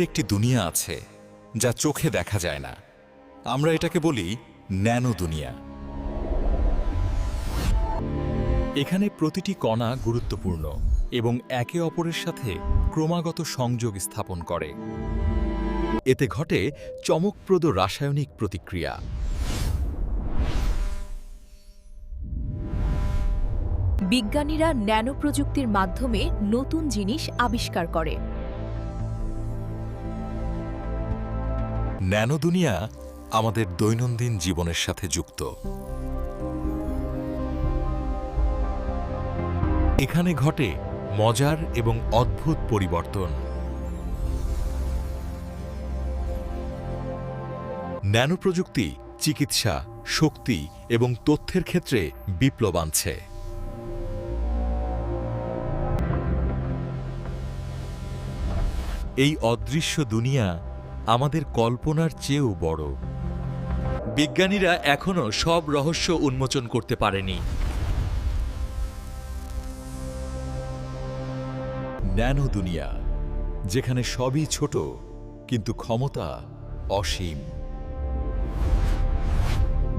একটি দুনিয়া আছে যা চোখে দেখা যায় না। আমরা এটাকে বলি ন্যানো দুনিয়া। এখানে প্রতিটি কণা গুরুত্বপূর্ণ এবং একে অপরের সাথে ক্রমাগত সংযোগ স্থাপন করে। এতে ঘটে চমকপ্রদ রাসায়নিক প্রতিক্রিয়া। বিজ্ঞানীরা ন্যানো প্রযুক্তির মাধ্যমে নতুন জিনিস আবিষ্কার করে। ন্যানো দুনিয়া আমাদের দৈনন্দিন জীবনের সাথে যুক্ত। এখানে ঘটে মজার এবং অদ্ভুত পরিবর্তন। ন্যানো প্রযুক্তি চিকিৎসা, শক্তি এবং তথ্যের ক্ষেত্রে বিপ্লব আনছে। এই অদৃশ্য দুনিয়া আমাদের কল্পনার চেয়েও বড়। বিজ্ঞানীরা এখনো সব রহস্য উন্মোচন করতে পারেনি। ন্যানো দুনিয়া, যেখানে সবই ছোট কিন্তু ক্ষমতা অসীম।